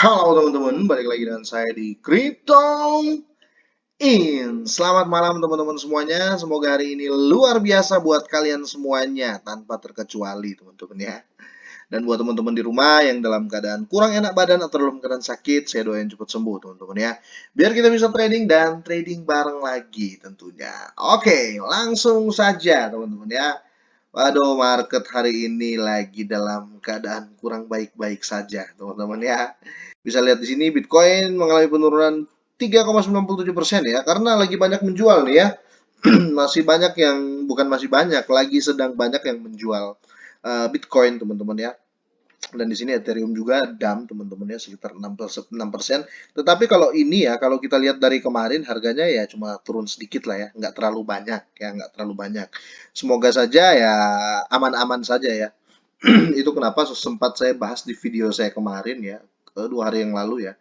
Halo teman-teman, balik lagi dengan saya di Crypto In. Selamat malam teman-teman semuanya. Semoga hari ini luar biasa buat kalian semuanya tanpa terkecuali teman-teman ya. Dan buat teman-teman di rumah yang dalam keadaan kurang enak badan atau dalam keadaan sakit, saya doain cepat sembuh teman-teman ya. Biar kita bisa trading dan trading bareng lagi tentunya. Oke, langsung saja teman-teman ya. Waduh, market hari ini lagi dalam keadaan kurang baik-baik saja, teman-teman ya. Bisa lihat di sini Bitcoin mengalami penurunan 3,97% ya, karena lagi banyak menjual nih ya. Masih banyak yang bukan masih banyak, lagi sedang banyak yang menjual Bitcoin, teman-teman ya. Dan di sini Ethereum juga dump teman-teman ya sekitar 6%. Tetapi kalau ini ya, kalau kita lihat dari kemarin harganya ya cuma turun sedikit lah ya, nggak terlalu banyak ya, nggak terlalu banyak. Semoga saja ya aman-aman saja ya. Itu kenapa sempat saya bahas di video saya kemarin ya, 2 hari yang lalu ya.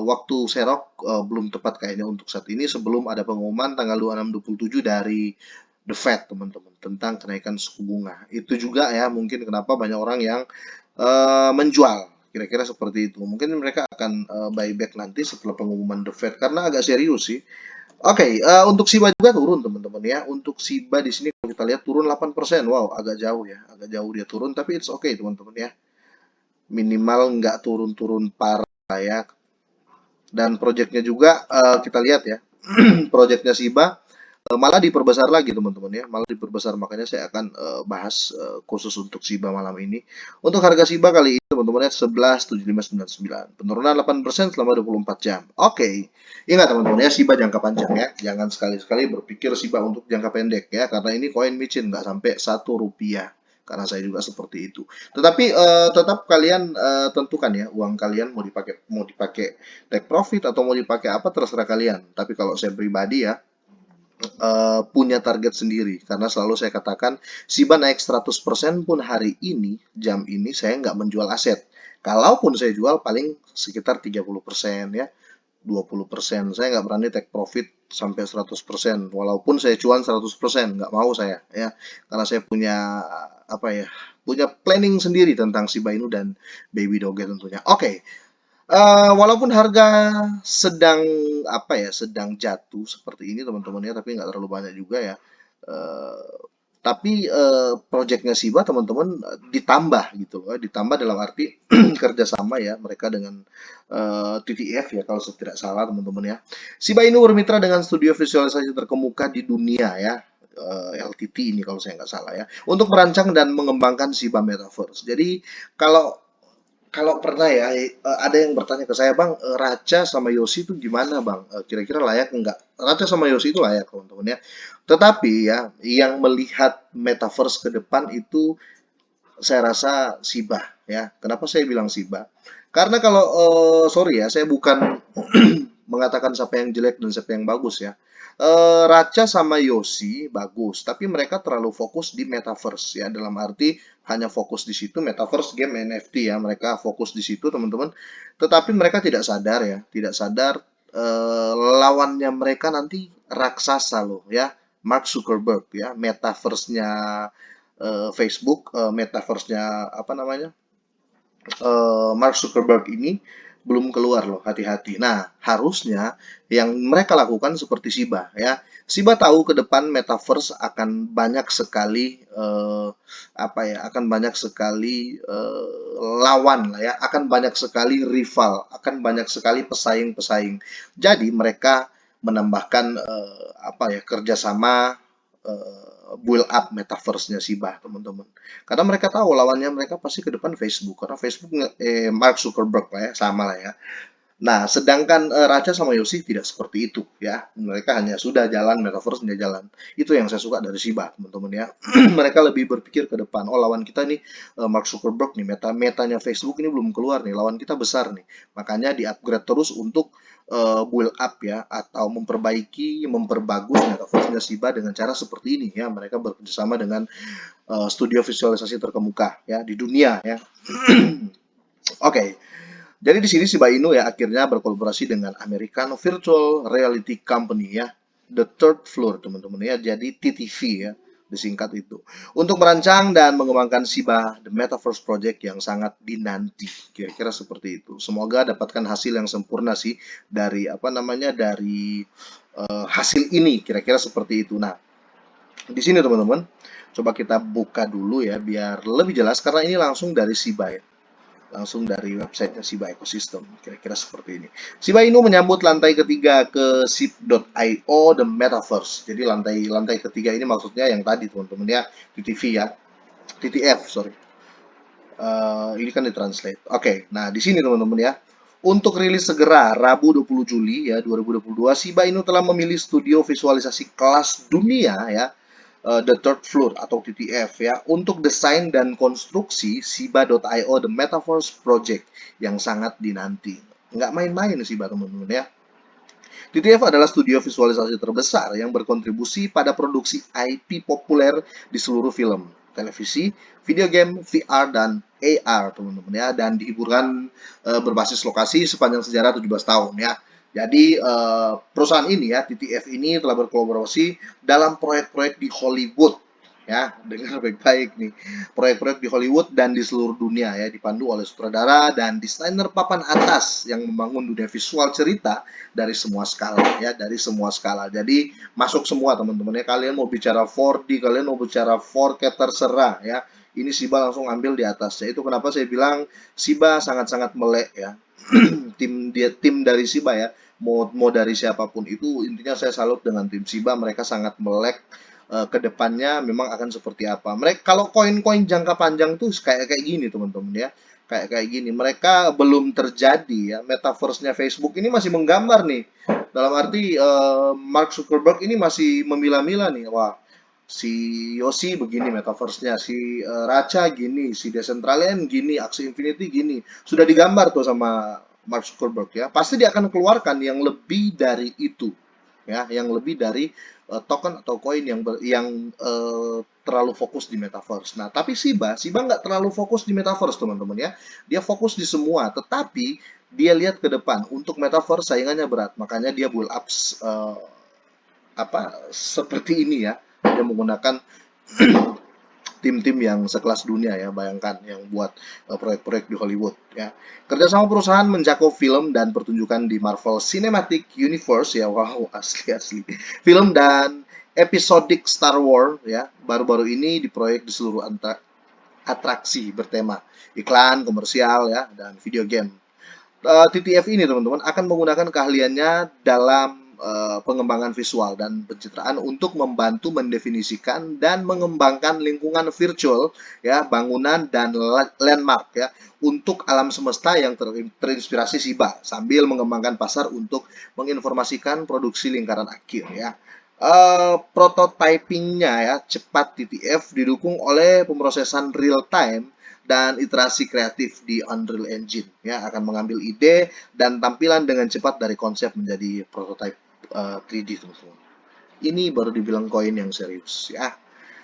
Waktu serok belum tepat kayaknya untuk saat ini sebelum ada pengumuman tanggal 26-27 dari The Fed teman-teman tentang kenaikan suku bunga. Itu juga ya mungkin kenapa banyak orang yang menjual. Kira-kira seperti itu. Mungkin mereka akan buyback nanti setelah pengumuman The Fed karena agak serius sih. Oke, untuk SHIBA juga turun teman-teman ya. Untuk SHIBA di sini kalau kita lihat turun 8%. Wow, agak jauh ya. Agak jauh dia turun, tapi it's okay teman-teman ya. Minimal nggak turun-turun parah ya. Dan proyeknya juga kita lihat ya. Proyeknya SHIBA malah diperbesar lagi teman-teman ya, malah diperbesar, makanya saya akan bahas khusus untuk SHIBA malam ini. Untuk harga SHIBA kali ini teman-teman ya 11.7599, penurunan 8% selama 24 jam. Oke, ingat teman-teman ya, SHIBA jangka panjang ya, jangan sekali-sekali berpikir SHIBA untuk jangka pendek ya, karena ini koin micin nggak sampai Rp1, karena saya juga seperti itu. Tetapi tetap kalian tentukan ya uang kalian mau dipakai take profit atau mau dipakai apa terserah kalian. Tapi kalau saya pribadi ya punya target sendiri karena selalu saya katakan SHIBA naik 100% pun hari ini jam ini saya nggak menjual aset. Kalaupun saya jual paling sekitar 30% ya, 20%. Saya nggak berani take profit sampai 100%. Walaupun saya cuan 100%, nggak mau saya ya. Karena saya punya apa ya, punya planning sendiri tentang Shiba Inu dan Baby Doge tentunya. Oke, walaupun harga sedang apa ya, sedang jatuh seperti ini teman-teman ya, tapi nggak terlalu banyak juga ya. Eh, tapi proyeknya Shiba teman-teman ditambah gitu loh, ditambah dalam arti kerjasama ya mereka dengan TTF ya kalau saya tidak salah teman-teman ya. Shiba Inu bermitra dengan studio visualisasi terkemuka di dunia ya. LTT ini kalau saya nggak salah ya, untuk merancang dan mengembangkan Shiba Metaverse. Jadi kalau kalau pernah ya, ada yang bertanya ke saya, "Bang, Raca sama Yosi itu gimana, Bang? Kira-kira layak enggak?" Raca sama Yosi itu layak, teman-teman ya. Tetapi ya, yang melihat metaverse ke depan itu saya rasa Shiba ya. Kenapa saya bilang Shiba? Karena kalau sorry ya, saya bukan mengatakan siapa yang jelek dan siapa yang bagus ya. Raca sama Yosi bagus, tapi mereka terlalu fokus di metaverse ya, dalam arti hanya fokus di situ metaverse game NFT ya, mereka fokus di situ teman-teman. Tetapi mereka tidak sadar ya, tidak sadar lawannya mereka nanti raksasa loh ya, Mark Zuckerberg ya, metaverse-nya Facebook, metaverse-nya apa namanya, Mark Zuckerberg ini belum keluar loh, hati-hati. Nah, harusnya yang mereka lakukan seperti Shiba ya. Shiba tahu ke depan metaverse akan banyak sekali apa ya, akan banyak sekali lawan lah ya, akan banyak sekali rival, akan banyak sekali pesaing-pesaing. Jadi mereka menambahkan apa ya, kerjasama build up metaverse-nya Shiba, teman-teman. Karena mereka tahu lawannya mereka pasti ke depan Facebook, karena Facebook Mark Zuckerberg lah ya, sama lah ya. Nah, sedangkan Raja sama Yosi tidak seperti itu ya. Mereka hanya sudah jalan metaverse, sudah jalan. Itu yang saya suka dari Shiba, teman-teman ya. Mereka lebih berpikir ke depan. Oh, lawan kita nih Mark Zuckerberg nih, metanya Facebook ini belum keluar nih. Lawan kita besar nih. Makanya di-upgrade terus untuk build up ya, atau memperbaiki, memperbagus metaverse-nya Shiba dengan cara seperti ini ya. Mereka bekerjasama dengan studio visualisasi terkemuka ya di dunia ya. Oke, jadi di sini Shiba Inu ya akhirnya berkolaborasi dengan American Virtual Reality Company ya, The Third Floor teman-teman ya. Jadi TTV ya. disingkat itu. Untuk merancang dan mengembangkan SIBA The Metaverse Project yang sangat dinanti, kira-kira seperti itu. Semoga dapatkan hasil yang sempurna sih dari apa namanya dari hasil ini, kira-kira seperti itu. Nah, di sini teman-teman, coba kita buka dulu ya biar lebih jelas karena ini langsung dari SIBA ya. Langsung dari websitenya Shiba Ecosystem, kira-kira seperti ini. Shiba Inu menyambut lantai ketiga ke SIP.io The Metaverse. Jadi lantai ketiga ini maksudnya yang tadi teman-teman ya, TTV ya, TTF sorry. Ini kan ditranslate. Oke, nah di sini teman-teman ya. Untuk rilis segera Rabu 20 Juli ya 2022, Shiba Inu telah memilih studio visualisasi kelas dunia ya, The Third Floor atau TTF ya, untuk desain dan konstruksi Shiba.io The Metaverse Project yang sangat dinanti. Nggak main-main Shiba teman-teman ya. TTF adalah studio visualisasi terbesar yang berkontribusi pada produksi IP populer di seluruh film, televisi, video game, VR, dan AR, teman-teman ya, dan dihiburkan berbasis lokasi sepanjang sejarah 17 tahun ya. Jadi perusahaan ini ya, TTF ini telah berkolaborasi dalam proyek-proyek di Hollywood ya, dengar baik-baik nih. Proyek-proyek di Hollywood dan di seluruh dunia ya, dipandu oleh sutradara dan desainer papan atas yang membangun dunia visual cerita dari semua skala ya, dari semua skala. Jadi masuk semua teman-teman ya. Kalian mau bicara 4D, kalian mau bicara 4K terserah ya. Ini Shiba langsung ambil di atasnya. Itu kenapa saya bilang Shiba sangat-sangat melek ya. tim dari Shiba ya. Mau dari siapapun itu, intinya saya salut dengan tim Shiba. Mereka sangat melek ke depannya memang akan seperti apa. Mereka kalau koin-koin jangka panjang tuh kayak kayak gini teman-teman ya. Kayak kayak gini. Mereka belum terjadi ya. Metaverse-nya Facebook ini masih menggambar nih. Dalam arti Mark Zuckerberg ini masih memilah-milah nih. Wah, si Yoshi begini metaverse-nya, si Racha gini, si Decentraland gini, Axie Infinity gini. Sudah digambar tuh sama Mark Zuckerberg ya. Pasti dia akan keluarkan yang lebih dari itu ya, yang lebih dari token atau koin yang terlalu fokus di metaverse. Nah, tapi Shiba nggak terlalu fokus di metaverse teman-teman ya. Dia fokus di semua, tetapi dia lihat ke depan. Untuk metaverse saingannya berat, makanya dia build up apa seperti ini ya. Dia menggunakan tim-tim yang sekelas dunia ya, bayangkan yang buat proyek-proyek di Hollywood ya. Kerjasama perusahaan mencakup film dan pertunjukan di Marvel Cinematic Universe ya, wow asli-asli. Film dan episodik Star Wars ya, baru-baru ini diproyek di seluruh atraksi bertema iklan, komersial ya, dan video game. TTF ini teman-teman akan menggunakan keahliannya dalam pengembangan visual dan pencitraan untuk membantu mendefinisikan dan mengembangkan lingkungan virtual ya, bangunan dan landmark ya untuk alam semesta yang terinspirasi Shiba sambil mengembangkan pasar untuk menginformasikan produksi lingkaran akhir ya. Prototypingnya ya cepat. TTF didukung oleh pemrosesan real time dan iterasi kreatif di Unreal Engine ya, akan mengambil ide dan tampilan dengan cepat dari konsep menjadi prototype 3D teman-teman. Ini baru dibilang koin yang serius ya.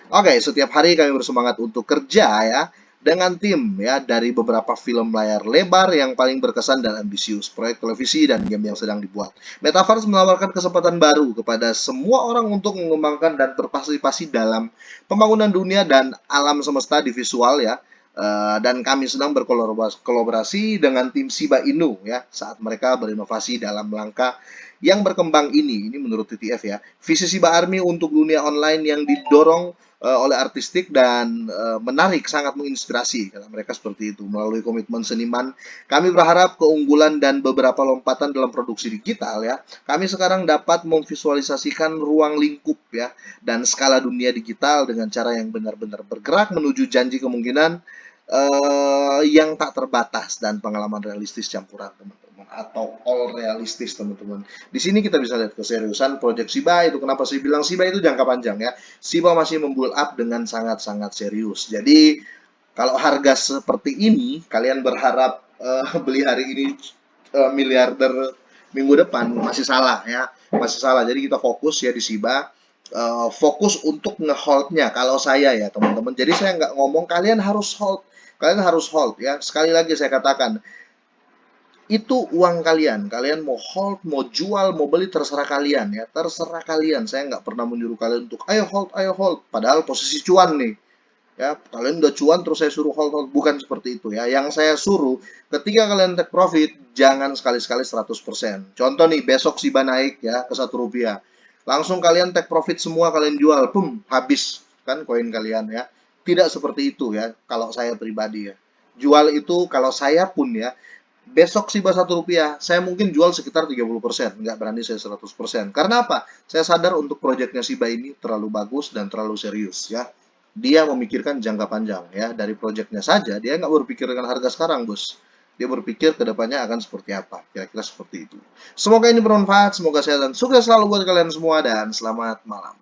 Oke, setiap hari kami bersemangat untuk kerja ya dengan tim ya dari beberapa film layar lebar yang paling berkesan dan ambisius, proyek televisi dan game yang sedang dibuat. Metaverse menawarkan kesempatan baru kepada semua orang untuk mengembangkan dan berpartisipasi dalam pembangunan dunia dan alam semesta di visual ya. Dan kami sedang berkolaborasi dengan tim Shiba Inu ya saat mereka berinovasi dalam langkah yang berkembang ini. Ini menurut TTF ya. Visi Shiba Army untuk dunia online yang didorong oleh artistik dan menarik, sangat menginspirasi kata mereka seperti itu. Melalui komitmen seniman, kami berharap keunggulan dan beberapa lompatan dalam produksi digital ya. Kami sekarang dapat memvisualisasikan ruang lingkup ya dan skala dunia digital dengan cara yang benar-benar bergerak menuju janji kemungkinan yang tak terbatas dan pengalaman realistis campuran teman-teman atau all realistis teman-teman. Di sini kita bisa lihat keseriusan proyek Shiba. Itu kenapa saya bilang Shiba itu jangka panjang ya. Shiba masih membuild up dengan sangat-sangat serius. Jadi kalau harga seperti ini kalian berharap beli hari ini miliarder minggu depan masih salah ya, masih salah. Jadi kita fokus ya di Shiba. Fokus untuk ngeholdnya kalau saya ya teman-teman. Jadi saya nggak ngomong kalian harus hold ya. Sekali lagi saya katakan, Itu uang kalian. Kalian mau hold, mau jual, mau beli, terserah kalian ya. Terserah kalian. Saya nggak pernah menyuruh kalian untuk ayo hold, ayo hold. Padahal posisi cuan nih. Ya, kalian udah cuan terus saya suruh hold, hold. Bukan seperti itu ya. Yang saya suruh, ketika kalian take profit, jangan sekali-sekali 100%. Contoh nih, besok SIBA naik ya ke Rp1. Langsung kalian take profit semua, kalian jual. Pum, habis kan koin kalian ya. Tidak seperti itu ya, kalau saya pribadi ya. Jual itu kalau saya pun ya, besok SIBA Rp1, saya mungkin jual sekitar 30%, nggak berani saya 100%. Karena apa? Saya sadar untuk proyeknya SIBA ini terlalu bagus dan terlalu serius ya. Dia memikirkan jangka panjang ya. Dari proyeknya saja, dia nggak berpikir dengan harga sekarang, bos. Dia berpikir ke depannya akan seperti apa. Kira-kira seperti itu. Semoga ini bermanfaat, semoga sehat dan sukses selalu buat kalian semua, dan selamat malam.